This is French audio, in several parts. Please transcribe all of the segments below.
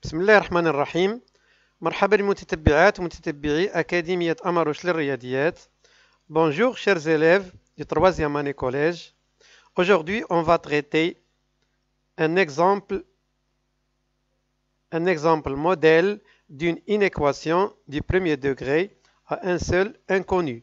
بسم الله الرحمن الرحيم. مرحبا بمتتبعات ومتتبعي أكاديمية أماروش للرياضيات. Bonjour chers élèves du 3e année collège. Aujourd'hui, on va traiter un exemple modèle d'une inéquation du premier degré à un seul inconnu.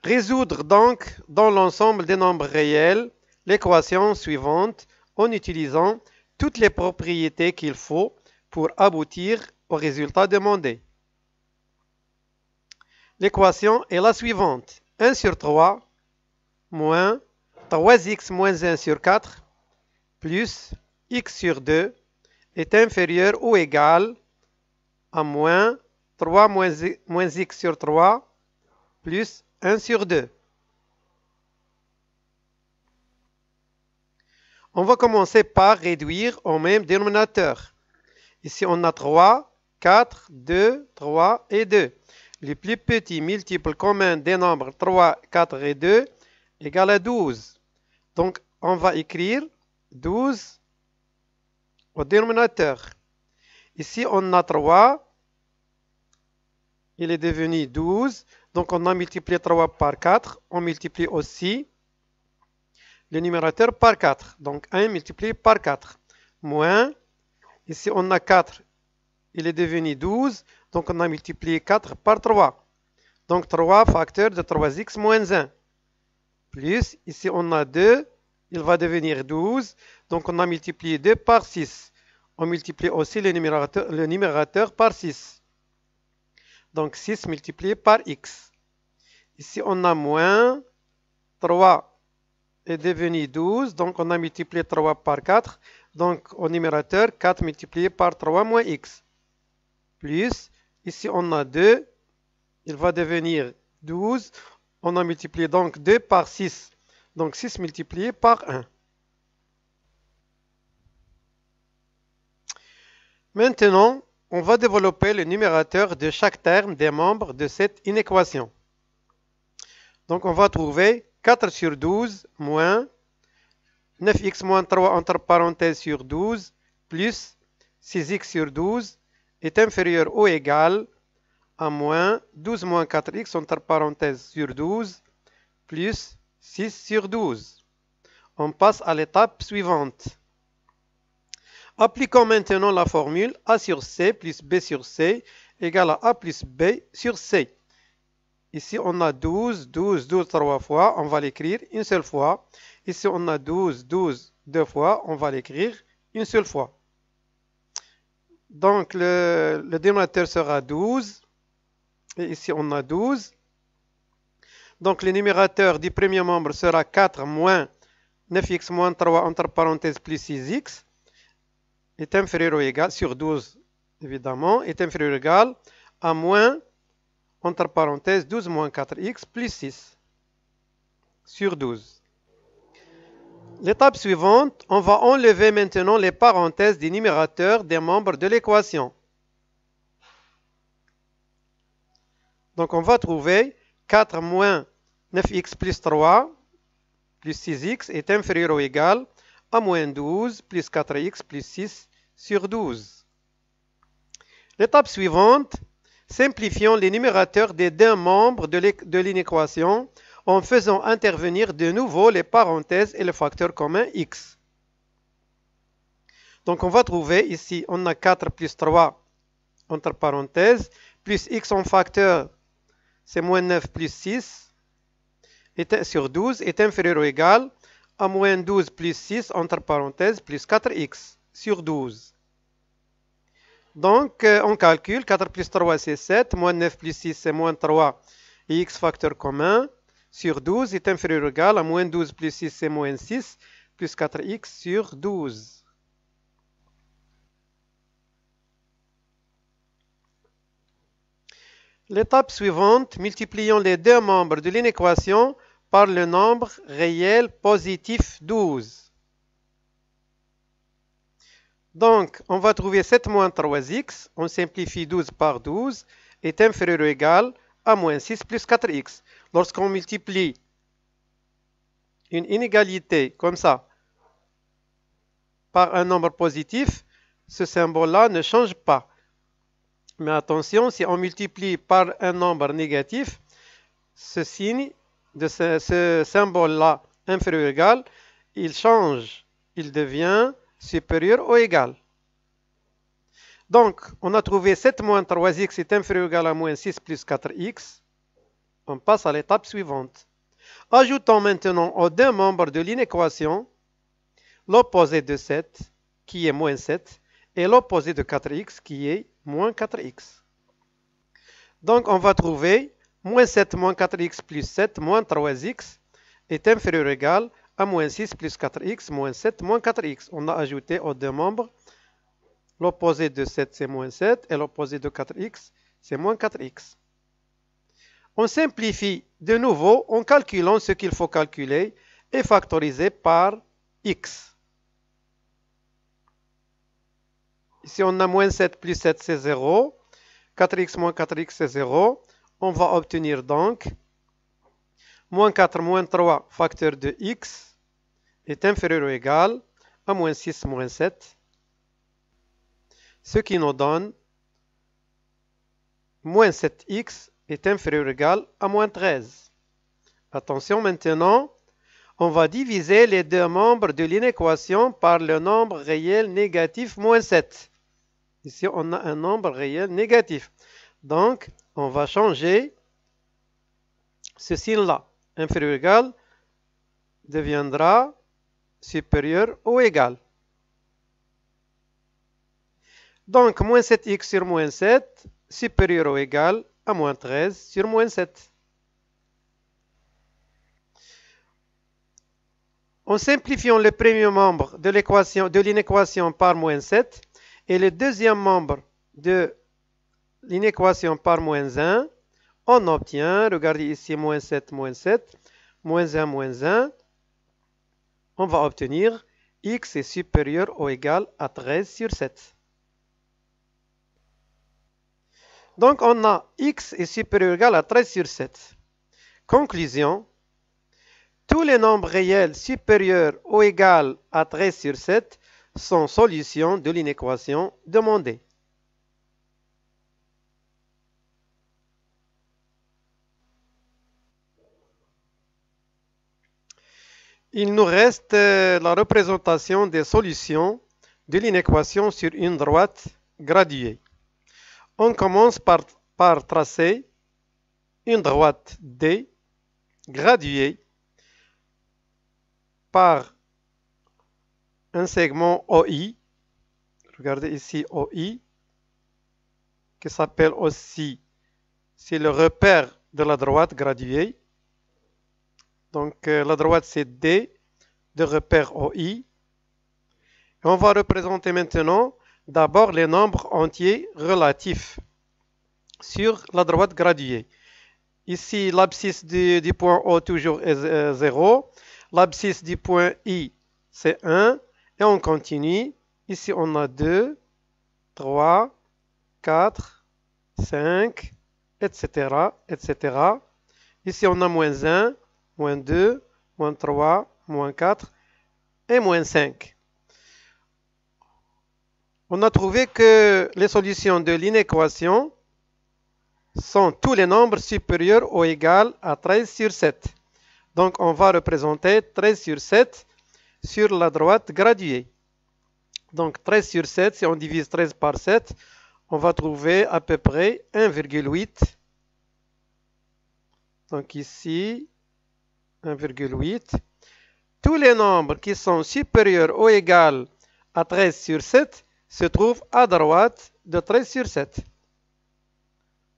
Résoudre donc dans l'ensemble des nombres réels l'équation suivante en utilisant toutes les propriétés qu'il faut pour aboutir au résultat demandé. L'équation est la suivante. 1 sur 3 moins 3x moins 1 sur 4 plus x sur 2 est inférieur ou égal à moins 3 moins x sur 3 plus 1 sur 2. On va commencer par réduire au même dénominateur. Ici, on a 3, 4, 2, 3 et 2. Le plus petit multiple commun des nombres 3, 4 et 2 égale à 12. Donc, on va écrire 12 au dénominateur. Ici, on a 3. Il est devenu 12. Donc, on a multiplié 3 par 4. On multiplie aussi le numérateur par 4. Donc, 1 multiplié par 4. Moins, ici, on a 4. Il est devenu 12. Donc, on a multiplié 4 par 3. Donc, 3 facteurs de 3x moins 1. Plus, ici, on a 2. Il va devenir 12. Donc, on a multiplié 2 par 6. On multiplie aussi le numérateur par 6. Donc, 6 multiplié par x. Ici, on a moins 3 est devenu 12. Donc, on a multiplié 3 par 4. Donc, au numérateur, 4 multiplié par 3 moins x. Plus, ici, on a 2. Il va devenir 12. On a multiplié donc 2 par 6. Donc, 6 multiplié par 1. Maintenant, on va développer le numérateur de chaque terme des membres de cette inéquation. Donc, on va trouver 4 sur 12 moins 9x moins 3 entre parenthèses sur 12 plus 6x sur 12 est inférieur ou égal à moins 12 moins 4x entre parenthèses sur 12 plus 6 sur 12. On passe à l'étape suivante. Appliquons maintenant la formule a sur c plus b sur c égale à a plus b sur c. Ici, on a 12, 12, 12 trois fois, on va l'écrire une seule fois. Ici, on a 12, 12 deux fois, on va l'écrire une seule fois. Donc, le dénominateur sera 12. Et ici, on a 12. Donc, le numérateur du premier membre sera 4 moins 9x moins 3 entre parenthèses plus 6x est inférieur ou égal, sur 12 évidemment, est inférieur ou égal à moins, entre parenthèses, 12 moins 4x plus 6 sur 12. L'étape suivante, on va enlever maintenant les parenthèses du numérateur des membres de l'équation. Donc on va trouver 4 moins 9x plus 3 plus 6x est inférieur ou égal à moins 12 plus 4x plus 6 sur 12. L'étape suivante, simplifions les numérateurs des deux membres de l'inéquation en faisant intervenir de nouveau les parenthèses et le facteur commun x. Donc on va trouver ici, on a 4 plus 3 entre parenthèses, plus x en facteur, c'est moins 9 plus 6 sur 12 est inférieur ou égal à moins 12 plus 6 entre parenthèses plus 4x sur 12. Donc, on calcule 4 plus 3 c'est 7, moins 9 plus 6 c'est moins 3 et x facteur commun sur 12 est inférieur ou égal à moins 12 plus 6 c'est moins 6 plus 4x sur 12. L'étape suivante, multiplions les deux membres de l'inéquation par le nombre réel positif 12. Donc, on va trouver 7 moins 3x, on simplifie 12 par 12, est inférieur ou égal à moins 6 plus 4x. Lorsqu'on multiplie une inégalité comme ça par un nombre positif, ce symbole-là ne change pas. Mais attention, si on multiplie par un nombre négatif, ce signe de ce symbole-là inférieur ou égal, il change, il devient supérieur ou égal. Donc, on a trouvé 7 moins 3x est inférieur ou égal à moins 6 plus 4x. On passe à l'étape suivante. Ajoutons maintenant aux deux membres de l'inéquation l'opposé de 7, qui est moins 7, et l'opposé de 4x, qui est moins 4x. Donc, on va trouver moins 7 moins 4x plus 7 moins 3x est inférieur ou égal à moins 6 plus 4x moins 7 moins 4x. On a ajouté aux deux membres. L'opposé de 7, c'est moins 7, et l'opposé de 4x, c'est moins 4x. On simplifie de nouveau en calculant ce qu'il faut calculer et factoriser par x. Ici, on a moins 7 plus 7, c'est 0. 4x moins 4x, c'est 0. On va obtenir donc moins 4 moins 3 facteur de x est inférieur ou égal à moins 6 moins 7. Ce qui nous donne moins 7x est inférieur ou égal à moins 13. Attention maintenant, on va diviser les deux membres de l'inéquation par le nombre réel négatif moins 7. Ici, on a un nombre réel négatif. Donc, on va changer ce signe-là. Inférieur ou égal deviendra supérieur ou égal. Donc, moins 7x sur moins 7, supérieur ou égal à moins 13 sur moins 7. En simplifiant le premier membre de l'inéquation par moins 7 et le deuxième membre de l'inéquation par moins 1, on obtient, regardez ici, moins 7, moins 7, moins 1, moins 1. On va obtenir x est supérieur ou égal à 13 sur 7. Donc, on a x est supérieur ou égal à 13 sur 7. Conclusion. Tous les nombres réels supérieurs ou égaux à 13 sur 7 sont solutions de l'inéquation demandée. Il nous reste la représentation des solutions de l'inéquation sur une droite graduée. On commence par tracer une droite D graduée par un segment OI. Regardez ici OI, qui s'appelle aussi, c'est le repère de la droite graduée. Donc la droite c'est D de repère OI. Et on va représenter maintenant d'abord les nombres entiers relatifs sur la droite graduée. Ici, l'abscisse du point O toujours est 0. L'abscisse du point I, c'est 1. Et on continue. Ici, on a 2, 3, 4, 5, etc., etc. Ici, on a moins 1, moins 2, moins 3, moins 4 et moins 5. On a trouvé que les solutions de l'inéquation sont tous les nombres supérieurs ou égaux à 13 sur 7. Donc, on va représenter 13 sur 7 sur la droite graduée. Donc, 13 sur 7, si on divise 13 par 7, on va trouver à peu près 1,8. Donc, ici, 1,8. Tous les nombres qui sont supérieurs ou égaux à 13 sur 7 se trouvent à droite de 13 sur 7.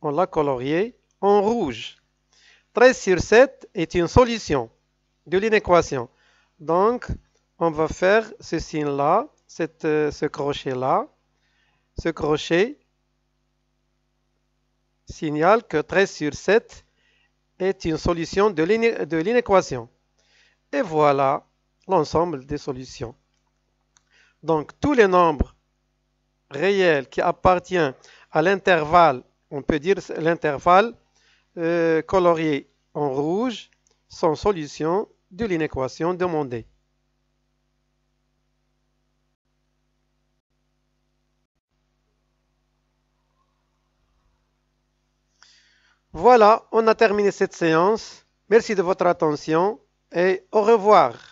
On l'a colorié en rouge. 13 sur 7 est une solution de l'inéquation. Donc, on va faire ce signe-là, ce crochet-là. Ce crochet signale que 13 sur 7 est une solution de l'inéquation. Et voilà l'ensemble des solutions. Donc, tous les nombres réels qui appartiennent à l'intervalle, on peut dire l'intervalle colorié en rouge, sont solutions de l'inéquation demandée. Voilà, on a terminé cette séance. Merci de votre attention et au revoir.